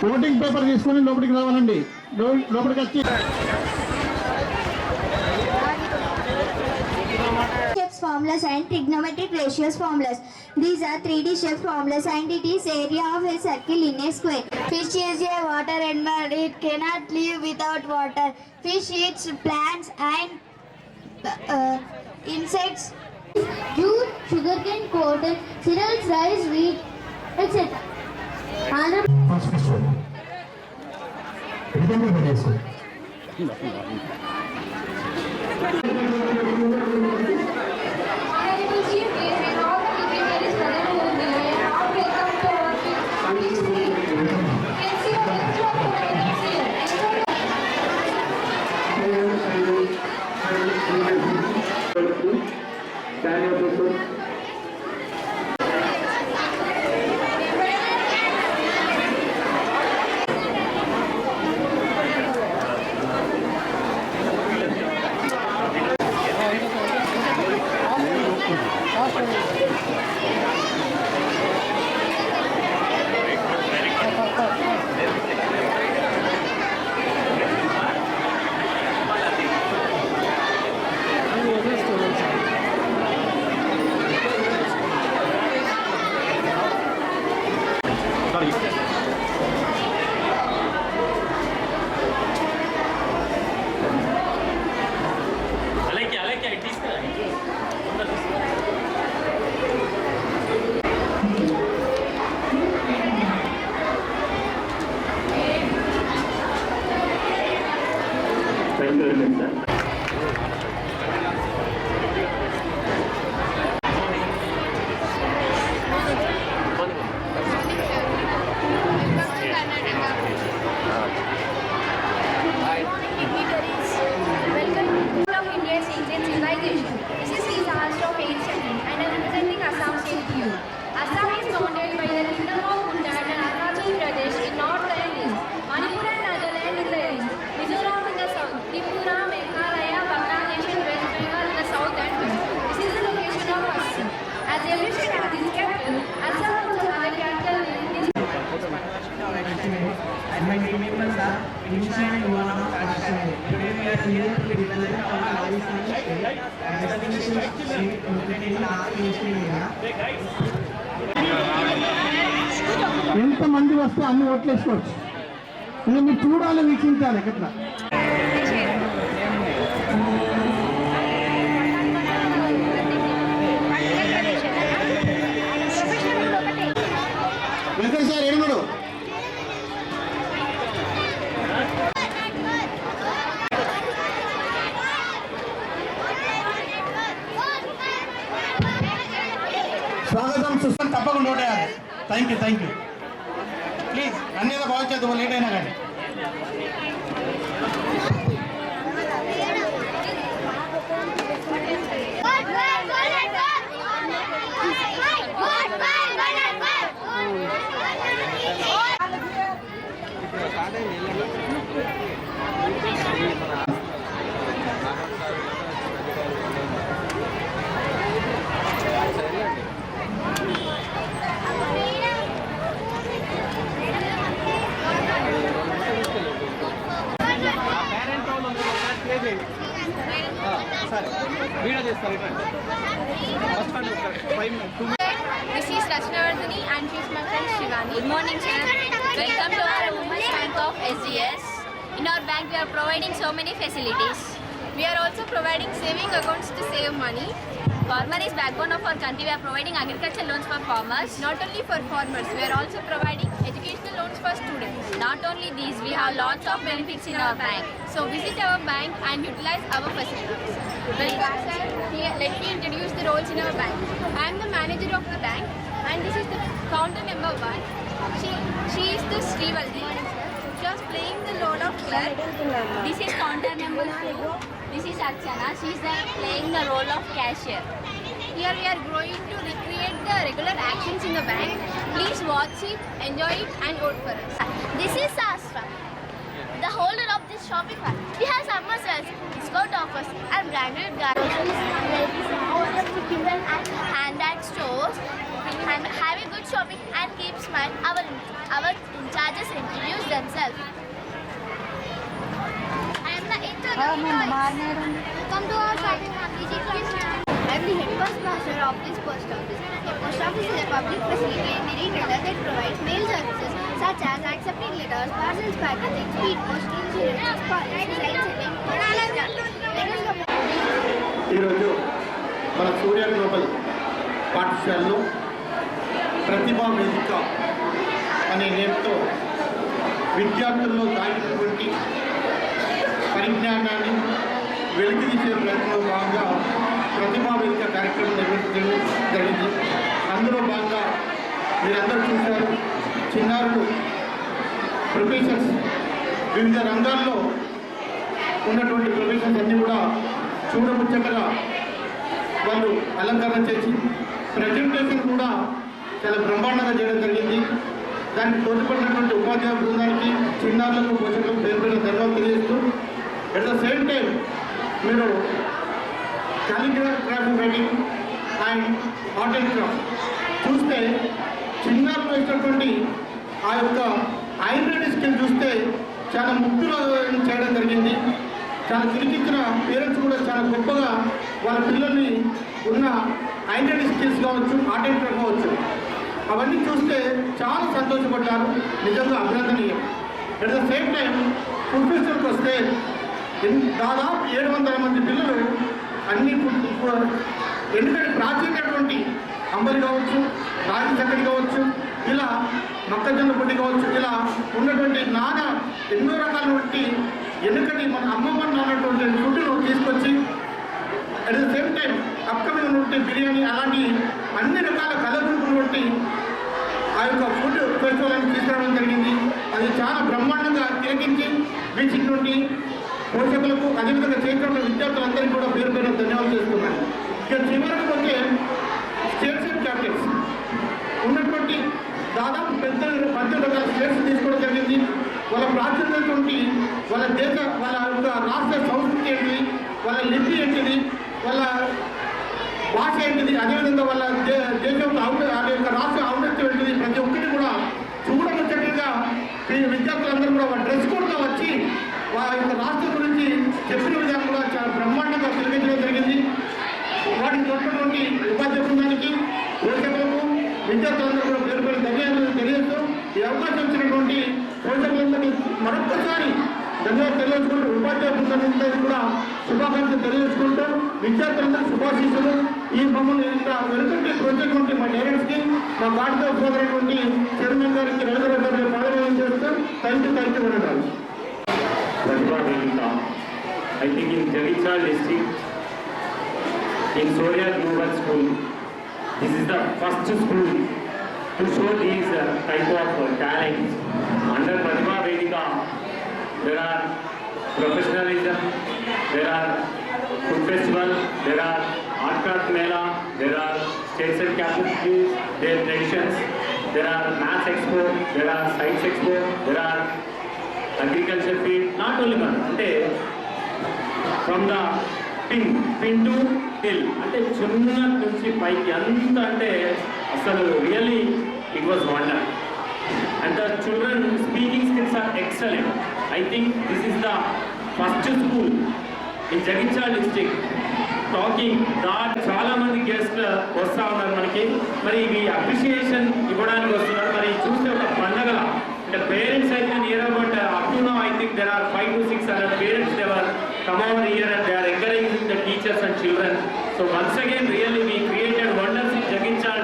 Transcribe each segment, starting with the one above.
Voting paper తీసుకొని లోపలికి రావాలండి. లోపలికి వచ్చి formulas and trigonometric ratios formulas. These are 3D shaped formulas and it is area of a circle in a square. Fish is a water animal. It cannot live without water. Fish eats plants and insects. Jute, sugarcane, cotton, cereals, rice, wheat, etc. ఎంతమంది వస్తే అన్ని ఓట్లు వేసుకోవచ్చు. ఇంకా మీరు చూడాలి, వీక్షించాలి. ఎట్లా Venkata sir ఎడుగుడు స్వాగతం సుస్థం తప్పకుండా ఓటేయాలి. థ్యాంక్ యూ ప్లీజ్ అన్నీ ఏదో బాగా చేద్దాం, లేట్ అయినా కానీ. This is Rajnavardhani and she is my friend Shivani. Good morning, sir. Welcome to our Women's Bank of SGS. In our bank, we are providing so many facilities. We are also providing saving accounts to save money. Farmer is backbone of our country. We are providing agricultural loans for farmers. Not only for farmers, we are also providing educational loans for students. Not only these, we have lots of benefits in our bank. So visit our bank and utilize our facilities. Welcome, sir. Here, let me introduce the roles in our bank. I am the manager of the bank and this is the counter number 1. She is the Srivaldi. She was playing the role of clerk. This is counter number 2. This is Archana. She is playing the role of cashier. Here we are going to recreate the regular actions in the bank. Please watch it, enjoy it and vote for us. This is Sastra, the holder of this shopping mall. We have summer sales, discount offers and branded garages, and handbag stores. And have a good shopping and keep smile. Our in charges introduce themselves. I am the intern. Come to our shopping mall. I am the head postmaster of this post office. A post office is a public facility and a retailer that provides mail services such as accepting letters, parcels, packaging, speed post, insurance, policies, line setting, letters. ఈరోజు మన సూర్య global పాఠశాలలో ప్రతిభా వేదిక అనే నేమ్తో విద్యార్థుల్లో దాగినటువంటి పరిజ్ఞానాన్ని వెలికితీసే ప్రయత్నంలో భాగంగా ప్రతిభా వేదిక కార్యక్రమం నిర్వహించడం జరిగింది. అందులో భాగంగా మీరందరూ చూశారు, చిన్నారులు ప్రొఫెషన్స్ వివిధ రంగాల్లో ఉన్నటువంటి ప్రొఫెషన్స్ అన్నీ కూడా చూడముచ్చటగా వాళ్ళు అలంకరణ చేసి ప్రజెంటేషన్ కూడా చాలా బ్రహ్మాండంగా చేయడం జరిగింది. దానికి తోడ్పడినటువంటి ఉపాధ్యాయ బృందానికి, చిన్నారులకు, పోషకులకు పేరు పేరు ధన్యవాదాలు తెలియజేస్తూ, అట్ ద సేమ్ టైం మీరు calligraphy writing and art and craft చూస్తే చిన్నారులు వేసినటువంటి ఆ యొక్క హైబ్రిడ్ స్కిల్ చూస్తే చాలా ముగ్గులు చేయడం జరిగింది. చాలా తిరిగిచ్చిన పేరెంట్స్ కూడా చాలా గొప్పగా వాళ్ళ పిల్లల్ని ఉన్న హైబ్రిడ్ స్కిల్స్ కావచ్చు, ఆర్ట్ అండ్ క్రాఫ్ట్ కావచ్చు, అవన్నీ చూస్తే చాలా సంతోషపడ్డారు. నిజంగా అభినందనీయం. అట్ ద సేమ్ టైం ప్రొఫెషన్కి వస్తే దాదాపు 700 మంది పిల్లలు అన్ని ఎందుకంటే ప్రాచీనటువంటి అంబలి కావచ్చు, రాగి చక్కడి కావచ్చు, ఇలా మొక్కజొన్న పొడి కావచ్చు, ఇలా ఉన్నటువంటి నానా ఎన్నో రకాలటువంటి ఎందుకంటే మన అమ్మమ్మ అన్నటువంటి ఫుడ్ను తీసుకొచ్చి at the same time upcoming ఉన్నటువంటి బిర్యానీ అలాంటి అన్ని రకాల కలర్ఫుల్టువంటి ఆ యొక్క ఫుడ్ ఫెస్టివల్ అని తీసుకురావడం జరిగింది. అది చాలా బ్రహ్మాండంగా తిలకించి వీక్షించినటువంటి పోషకులకు, అదేవిధంగా చేసినటువంటి విద్యార్థులందరికీ కూడా పేరు పేరు ధన్యవాదాలు చేస్తున్నాను. ఇక చివరికి వచ్చే స్టేట్స్ అండ్ క్యాపిటల్స్ ఉన్నటువంటి దాదాపు 18 రకాల స్టేట్స్ తీసుకోవడం జరిగింది. వాళ్ళ ప్రాచుర్యమైనటువంటి వాళ్ళ యొక్క రాష్ట్ర సంస్కృతి ఏంటిది, వాళ్ళ లిపి ఏంటిది, వాళ్ళ భాష ఏంటిది, అదేవిధంగా వాళ్ళ దేశం వాళ్ళ యొక్క రాష్ట్ర ఔన్నత్యం ఏంటిది, ప్రతి ఒక్కటి కూడా చూడముచ్చటగా విద్యార్థులందరూ కూడా వాళ్ళ డ్రెస్ కోడ్గా వచ్చి వాళ్ళ యొక్క రాష్ట్రం గురించి చెప్పిన విధానం కూడా చాలా బ్రహ్మాండంగా తిరిగించడం జరిగింది. వాటికి తోచినటువంటి ఉపాధ్యాయ బృందానికి, పోషకులకు, విద్యార్థులందరూ కూడా పేరు పేరు ధన్యవాదాలు తెలియజేస్తూ ఈ అవకాశం ఇచ్చినటువంటి పోషకులందరినీ మరొక్కసారి ధన్యవాదాలు తెలియజేసుకుంటూ, ఉపాధ్యాయ బృందానికి కూడా శుభాకాంక్షలు తెలియజేసుకుంటూ, విద్యార్థులందరూ శుభాశీస్సులు. ఈ మమ్మల్ని ఇంత వెనుకంటే ప్రోత్సహించినటువంటి మా డైరెక్టర్స్కి, మా పాఠశాల సోదరైనటువంటి చైర్మన్ గారికి రవీంద్ర గారికి పాల్గొనడం చేస్తూ థ్యాంక్ యూ అన్నారు. Pratibha Vedika, I think in Jagichal district, in Surya Global School, this is the first school to show these type of talents. Under Pratibha Vedika, there are professionalism, there are food festival, there are art craft mela, there are states and capitals, their traditions, there are maths expo, there are science expo, there are agriculture field, not only one, అంటే from the pin to till, అంటే చిన్న నుంచి పైకి అంత, అంటే అసలు really it was wonder. And the children speaking skills are excellent. I think this is the first school in Jagtial district talking that. చాలా మంది గెస్ట్ వస్తూ ఉన్నారు మనకి, మరి ఇవి అప్రిషియేషన్ ఇవ్వడానికి వస్తున్నారు. మరి చూస్తే ఒక పండగల, the parents I can hear about up to now I think there are 5 to 600 parents they were come over here and they are encouraging the teachers and children. So once again really we created wonders in Jagichal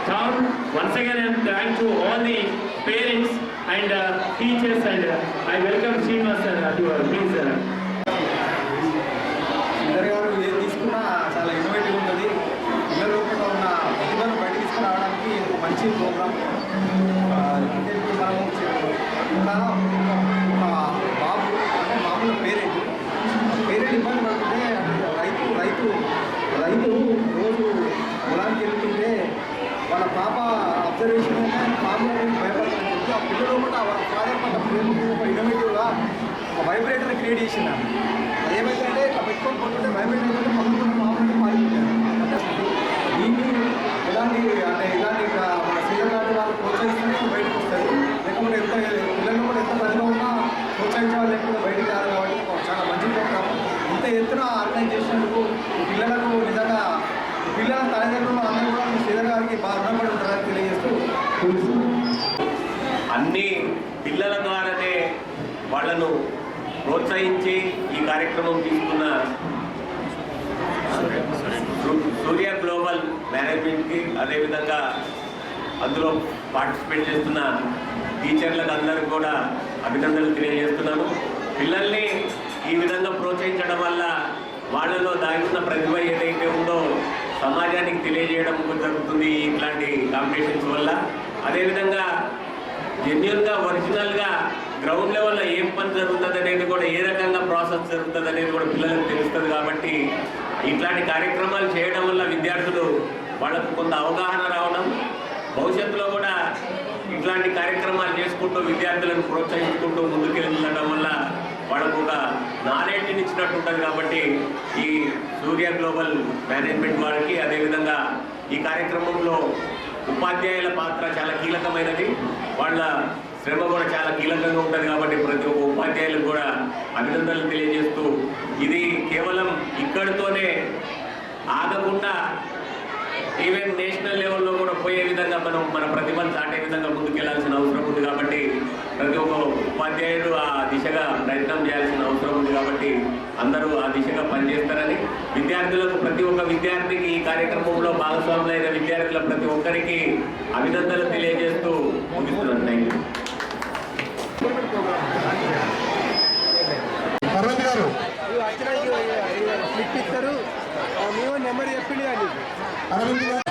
town. Once again I am thank to all the parents and teachers and I welcome Srinivas sir to please sir. Inder గారు ఏది తీసుకున్నా చాలా innovative ఉంటుంది. పిల్లల లోపల ఉన్న ప్రతిభను బయట తీసుకురావడానికి ఒక మంచి ప్రోగ్రామ్. అంటే ఇప్పుడు మనము ఒక బాబు అంటే మామూలు పేరెంట్ ఇబ్బంది పడుతుంటే, రైతు రోజు పొలానికి వెళ్తుంటే వాళ్ళ పాప అబ్జర్వేషన్ పాపని భయపడుతుందని చెప్పి ఆ పిల్లలు కూడా వాళ్ళ ఫాదర్ పట్ల ప్రేమకు ఒక ఇన్నోవేటివ్గా ఒక వైబ్రేటర్ క్రియేట్ చేసిన. అదేమైందంటే ఇట్లా పెట్టుకొని పోతుంటే వైబ్రేటర్ ఏంటంటే పక్కన మామూలుగా మారిపోయారు. దీన్ని ఇలాంటి మన సీజన్ లాంటి వాళ్ళు ప్రోత్సహిస్తూనే బయటకు వస్తారు. లేకపోతే ఎంత పిల్లలు కూడా ఎంత ప్రతిభ పిల్లల ద్వారానే వాళ్ళను ప్రోత్సహించి ఈ కార్యక్రమం తీసుకున్న సూర్య గ్లోబల్ మేనేజ్మెంట్కి, అదేవిధంగా అందులో పార్టిసిపేట్ చేస్తున్న టీచర్లకు అందరికీ కూడా అభినందనలు తెలియజేస్తున్నాను. పిల్లల్ని ఈ విధంగా ప్రోత్సహించడం వల్ల వాళ్ళలో దాగి ఉన్న ప్రతిభ ఏదైతే ఉందో సమాజానికి తెలియజేయడం జరుగుతుంది ఇట్లాంటి కాంపిటీషన్స్ వల్ల. అదేవిధంగా జెన్యున్గా ఒరిజినల్గా గ్రౌండ్ లెవెల్లో ఏం పని జరుగుతుంది అనేది కూడా, ఏ రకంగా ప్రాసెస్ జరుగుతుంది అనేది కూడా పిల్లలకు తెలుస్తుంది. కాబట్టి ఇట్లాంటి కార్యక్రమాలు చేయడం వల్ల విద్యార్థులు వాళ్ళకు కొంత అవగాహన రావడం, భవిష్యత్తులో కూడా ఇట్లాంటి కార్యక్రమాలు చేసుకుంటూ విద్యార్థులను ప్రోత్సహించుకుంటూ ముందుకెళ్ళడం వల్ల వాళ్ళకు ఒక నాలెడ్జ్ని ఇచ్చినట్టు ఉంటుంది. కాబట్టి ఈ సూర్య గ్లోబల్ మేనేజ్మెంట్ వారికి, అదేవిధంగా ఈ కార్యక్రమంలో ఉపాధ్యాయుల పాత్ర చాలా కీలకమైనది, వాళ్ళ శ్రమ కూడా చాలా కీలకంగా ఉంటుంది. కాబట్టి ప్రతి ఒక్క ఉపాధ్యాయులకు కూడా అభినందనలు తెలియజేస్తూ, ఇది కేవలం ఇక్కడితోనే ఆగకుండా ఈవెన్ నేషనల్ లెవెల్లో కూడా పోయే విధంగా మనం మన ప్రతిభను చాటే విధంగా ముందుకెళ్లాల్సిన అవసరం ఉంది. కాబట్టి ప్రతి ఒక్క ఉపాధ్యాయుడు ఆ దిశగా ప్రయత్నం చేయాల్సిన అవసరం ఉంది. కాబట్టి అందరూ ఆ దిశగా పనిచేస్తారని, విద్యార్థులకు ప్రతి ఒక్క విద్యార్థికి ఈ కార్యక్రమంలో భాగస్వాములైన విద్యార్థుల ప్రతి ఒక్కరికి అభినందనలు తెలియజేస్తూ ముగిస్తున్నాను. Thank you. అరవింద్ గారు స్లిప్ ఇస్తారు, మేము నెంబర్ చెప్పింది కానీ అరవింద్ గారు